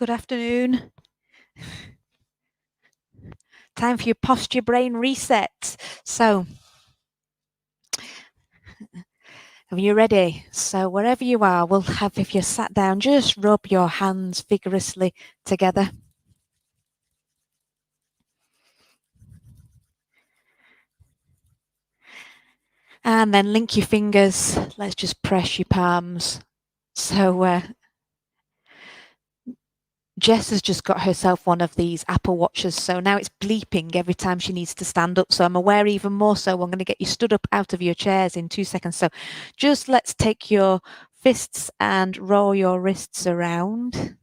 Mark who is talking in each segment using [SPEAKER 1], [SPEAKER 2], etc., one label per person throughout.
[SPEAKER 1] Good afternoon. Time for your posture brain reset. So, are you ready? So, wherever you are, we'll have, if you're sat down, just rub your hands vigorously together. And then link your fingers. Let's just press your palms. So, Jess has just got herself one of these Apple Watches, so now it's bleeping every time she needs to stand up. So I'm aware even more so. I'm going to get you stood up out of your chairs in 2 seconds. So just let's take your fists and roll your wrists around.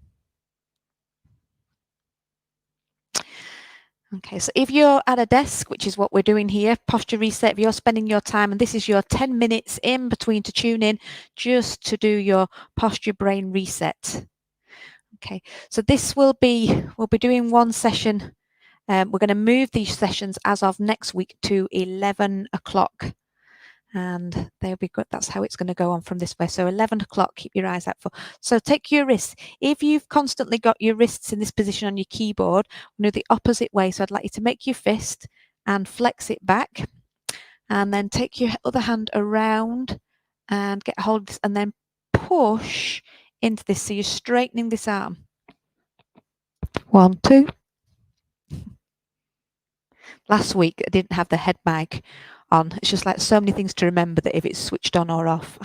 [SPEAKER 1] Okay, so if you're at a desk, which is what we're doing here, posture reset, if you're spending your time, and this is your 10 minutes in between to tune in, just to do your posture brain reset. Okay, so this will be, we'll be doing one session. We're going to move these sessions as of next week to 11 o'clock. And they'll be good. That's how it's going to go on from this way. So 11 o'clock, keep your eyes out for. So take your wrists. If you've constantly got your wrists in this position on your keyboard, we'll do the opposite way. So I'd like you to make your fist and flex it back. And then take your other hand around and get a hold of this and then push into this. So you're straightening this arm. 1, 2. Last week, I didn't have the head mic on. It's just like so many things to remember that if it's switched on or off.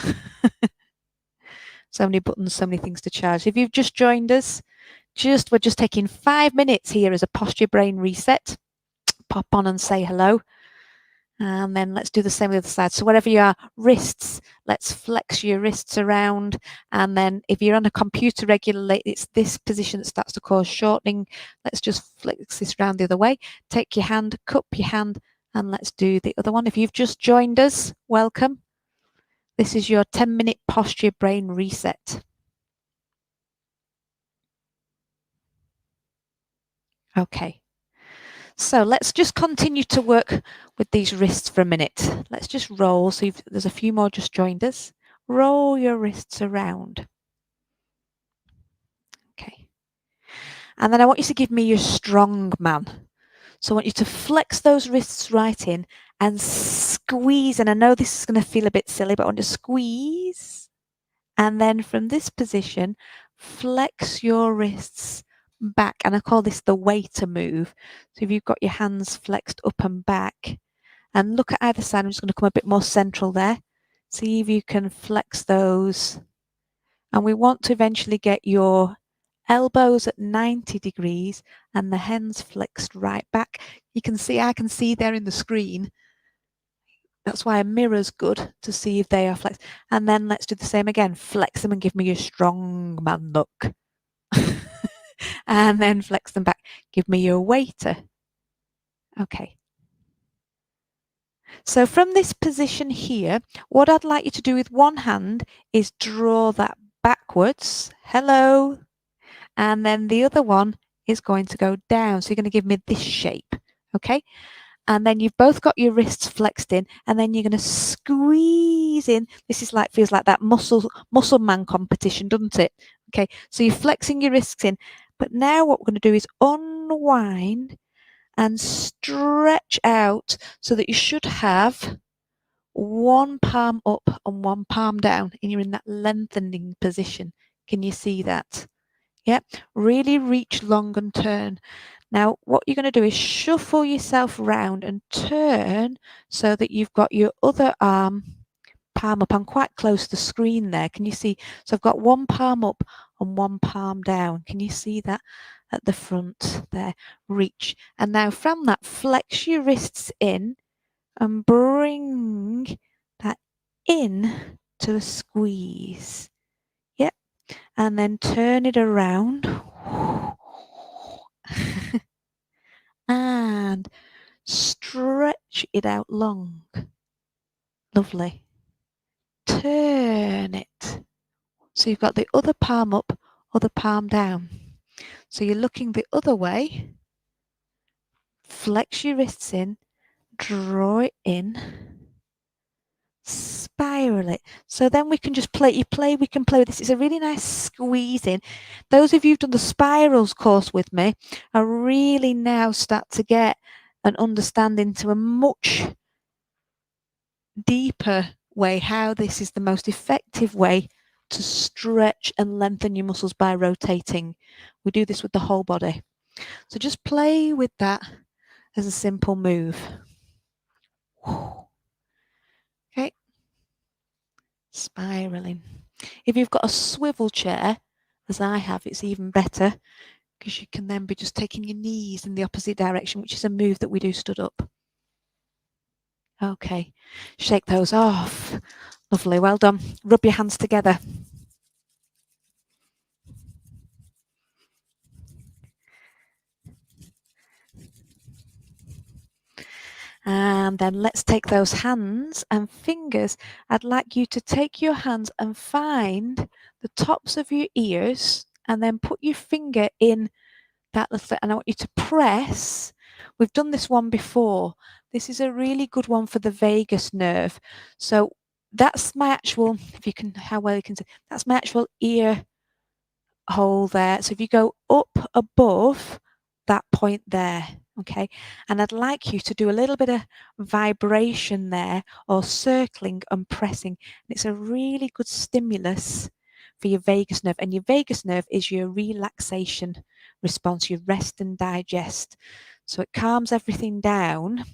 [SPEAKER 1] So many buttons, so many things to charge. If you've just joined us, we're just taking 5 minutes here as a posture brain reset. Pop on and say hello. And then let's do the same with the other side. So wherever you are, wrists, let's flex your wrists around. And then if you're on a computer regularly, it's this position that starts to cause shortening. Let's just flex this around the other way. Take your hand, cup your hand, and let's do the other one. If you've just joined us, welcome. This is your 10-minute posture brain reset. Okay. So let's just continue to work with these wrists for a minute. Let's just roll. So there's a few more just joined us. Roll your wrists around. Okay. And then I want you to give me your strong man. So I want you to flex those wrists right in and squeeze. And I know this is going to feel a bit silly, but I want to squeeze. And then from this position, flex your wrists back. And I call this the waiter move. So if you've got your hands flexed up and back, and look at either side, I'm just going to come a bit more central there. See if you can flex those. And we want to eventually get your elbows at 90 degrees and the hands flexed right back. You can see, I can see there in the screen. That's why a mirror's good, to see if they are flexed. And then let's do the same again. Flex them and give me your strong man look. And then flex them back. Give me your waiter. Okay. So from this position here, what I'd like you to do with one hand is draw that backwards. Hello. And then the other one is going to go down. So you're going to give me this shape. Okay. And then you've both got your wrists flexed in, and then you're going to squeeze in. This is like, feels like that muscle man competition, doesn't it? Okay. So you're flexing your wrists in. But now what we're going to do is unwind and stretch out so that you should have one palm up and one palm down, and you're in that lengthening position. Can you see that? Yep. Really reach long and turn. Now, what you're going to do is shuffle yourself round and turn so that you've got your other arm palm up. I'm quite close to the screen there. Can you see? So I've got one palm up and one palm down. Can you see that at the front there? Reach. And now from that, flex your wrists in and bring that in to a squeeze. Yep. And then turn it around. And stretch it out long. Lovely. Turn it. So you've got the other palm up, other palm down. So you're looking the other way. Flex your wrists in, draw it in, spiral it. So then we can just we can play with this. It's a really nice squeezing. Those of you who've done the spirals course with me are really now start to get an understanding to a much deeper way how this is the most effective way to stretch and lengthen your muscles by rotating. We do this with the whole body. So just play with that as a simple move. Okay. Spiraling. If you've got a swivel chair, as I have, it's even better because you can then be just taking your knees in the opposite direction, which is a move that we do stood up. Okay, shake those off. Lovely, well done. Rub your hands together. And then let's take those hands and fingers. I'd like you to take your hands and find the tops of your ears and then put your finger in that little, and I want you to press. We've done this one before. This is a really good one for the vagus nerve. So that's my actual, if you can, how well you can see, that's my actual ear hole there. So if you go up above that point there, okay, and I'd like you to do a little bit of vibration there or circling and pressing. And it's a really good stimulus for your vagus nerve, and your vagus nerve is your relaxation response, your rest and digest. So it calms everything down.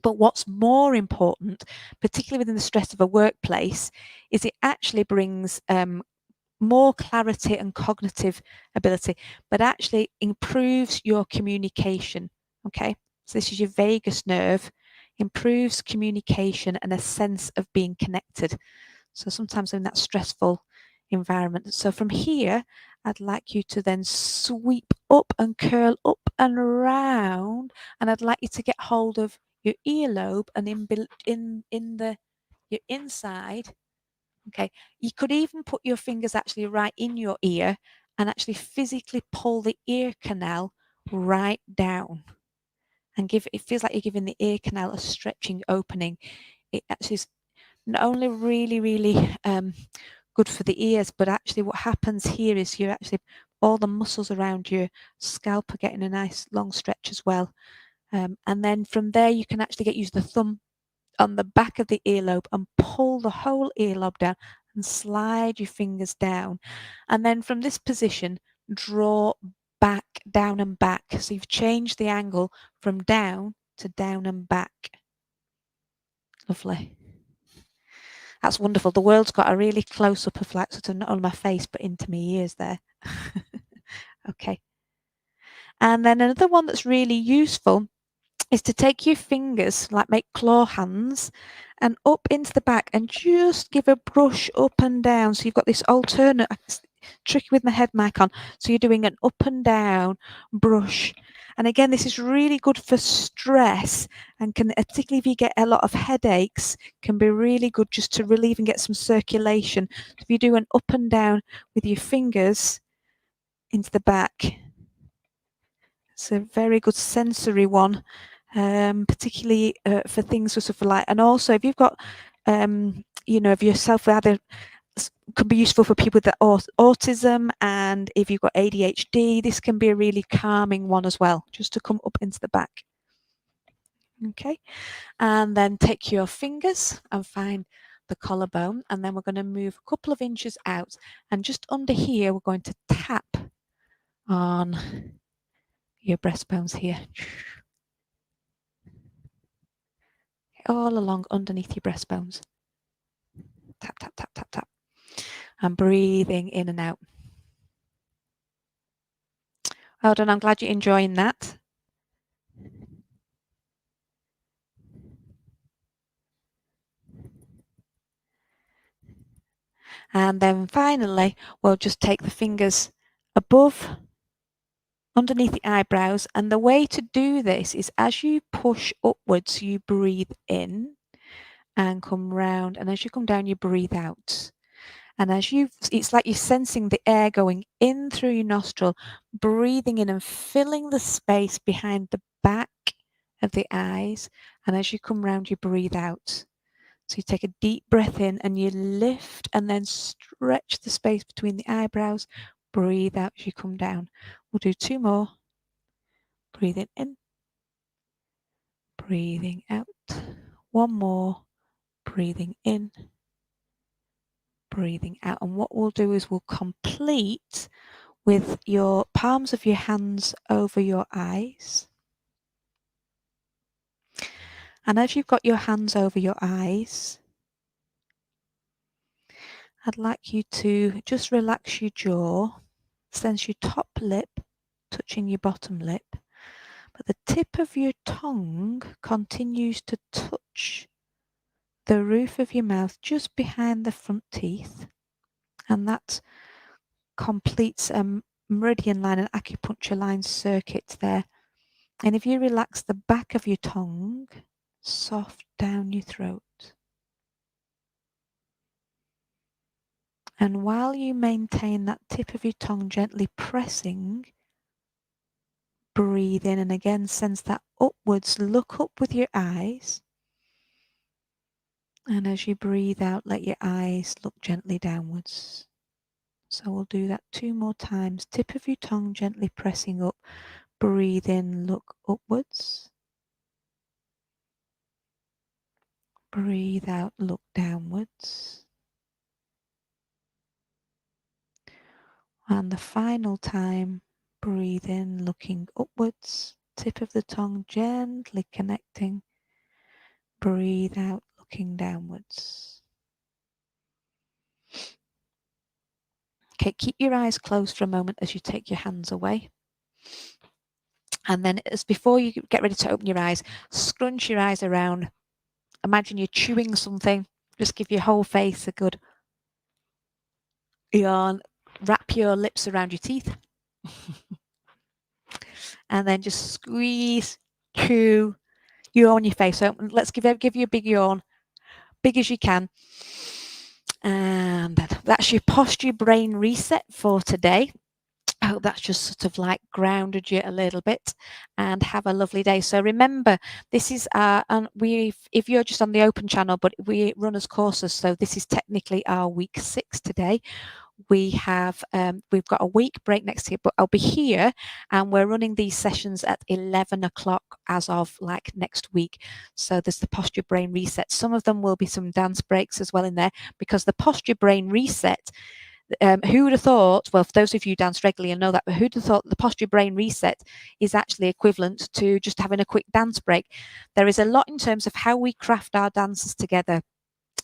[SPEAKER 1] But what's more important, particularly within the stress of a workplace, is it actually brings more clarity and cognitive ability, but actually improves your communication. Okay, so this is your vagus nerve, improves communication and a sense of being connected. So sometimes in that stressful environment. So from here, I'd like you to then sweep up and curl up and around, and I'd like you to get hold of your earlobe and in the your inside. Okay, you could even put your fingers actually right in your ear and actually physically pull the ear canal right down and it feels like you're giving the ear canal a stretching opening. It actually is not only really good for the ears, but actually what happens here is you're actually, all the muscles around your scalp are getting a nice long stretch as well. And then from there, you can actually use the thumb on the back of the earlobe and pull the whole earlobe down and slide your fingers down. And then from this position, draw back, down and back. So you've changed the angle from down to down and back. Lovely. That's wonderful. The world's got a really close up of like sort of not on my face, but into my ears there. Okay. And then another one that's really useful is to take your fingers, like make claw hands, and up into the back and just give a brush up and down. So you've got this alternate, tricky with my head mic on. So you're doing an up and down brush. And again, this is really good for stress and can, particularly if you get a lot of headaches, can be really good just to relieve and get some circulation. So if you do an up and down with your fingers into the back, it's a very good sensory one. Particularly for things sort of like, and also if you've got, you know, if yourself either can be useful for people with autism, and if you've got ADHD, this can be a really calming one as well, just to come up into the back. Okay, and then take your fingers and find the collarbone, and then we're going to move a couple of inches out, and just under here, we're going to tap on your breastbones here. All along underneath your breastbones. Tap, tap, tap, tap, tap. And breathing in and out. Well done. I'm glad you're enjoying that. And then finally, we'll just take the fingers above, underneath the eyebrows. And the way to do this is as you push upwards, you breathe in and come round. And as you come down, you breathe out. And as it's like you're sensing the air going in through your nostril, breathing in and filling the space behind the back of the eyes. And as you come round, you breathe out. So you take a deep breath in and you lift and then stretch the space between the eyebrows. Breathe out as you come down. We'll do 2 more. Breathing in. Breathing out. 1 more. Breathing in. Breathing out. And what we'll do is we'll complete with your palms of your hands over your eyes. And as you've got your hands over your eyes, I'd like you to just relax your jaw, sense your top lip touching your bottom lip, but the tip of your tongue continues to touch the roof of your mouth just behind the front teeth, and that completes a meridian line, an acupuncture line circuit there. And if you relax the back of your tongue, soft down your throat. And while you maintain that tip of your tongue gently pressing, breathe in and again sense that upwards, look up with your eyes. And as you breathe out, let your eyes look gently downwards. So we'll do that 2 more times. Tip of your tongue gently pressing up. Breathe in, look upwards. Breathe out, look downwards. And the final time, breathe in, looking upwards. Tip of the tongue gently connecting. Breathe out, looking downwards. Okay, keep your eyes closed for a moment as you take your hands away. And then as before you get ready to open your eyes, scrunch your eyes around. Imagine you're chewing something. Just give your whole face a good yawn. Wrap your lips around your teeth. And then just squeeze, chew, yawn your face. So let's give you a big yawn, big as you can. And that's your posture brain reset for today. I hope that's just sort of like grounded you a little bit, and have a lovely day. So remember, this is and if you're just on the open channel, but we run as courses, so this is technically our week 6 today. We've got a week break next year, but I'll be here and we're running these sessions at 11 o'clock as of like next week. So there's the posture brain reset. Some of them will be some dance breaks as well in there, because the posture brain reset, who would have thought, well, for those of you who dance regularly and know that, but who'd have thought the posture brain reset is actually equivalent to just having a quick dance break? There is a lot in terms of how we craft our dances together.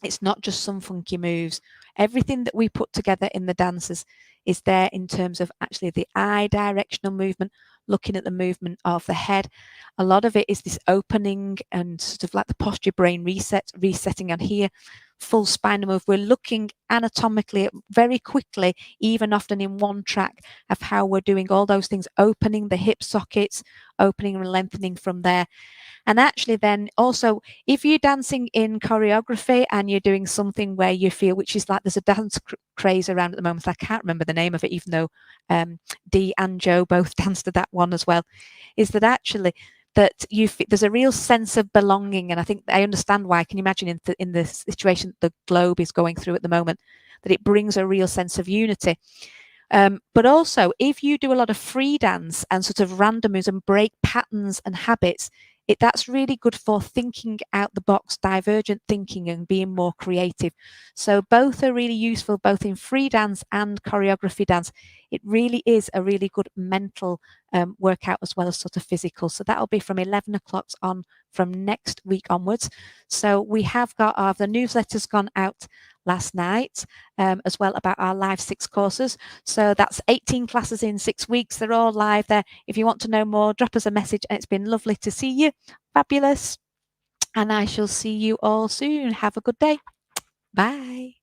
[SPEAKER 1] It's not just some funky moves. Everything that we put together in the dances is there in terms of actually the eye directional movement, looking at the movement of the head. A lot of it is this opening and sort of like the posture brain reset, resetting on here, full spinal move. We're looking anatomically very quickly, even often in one track, of how we're doing all those things, opening the hip sockets, opening and lengthening from there. And actually then also, if you're dancing in choreography and you're doing something where you feel, which is like there's a dance craze around at the moment, I can't remember the name of it, even though Dee and Joe both danced to that one as well, is that actually that there's a real sense of belonging. And I think I understand why. Can you imagine in the situation the globe is going through at the moment, that it brings a real sense of unity. But also, if you do a lot of free dance and sort of randoms and break patterns and habits, that's really good for thinking out the box, divergent thinking, and being more creative. So both are really useful, both in free dance and choreography dance. It really is a really good mental workout as well as sort of physical. So that'll be from 11 o'clock on from next week onwards. So we have got the newsletters gone out last night as well about our Live 6 courses. So that's 18 classes in 6 weeks. They're all live there. If you want to know more, drop us a message. And it's been lovely to see you. Fabulous. And I shall see you all soon. Have a good day. Bye.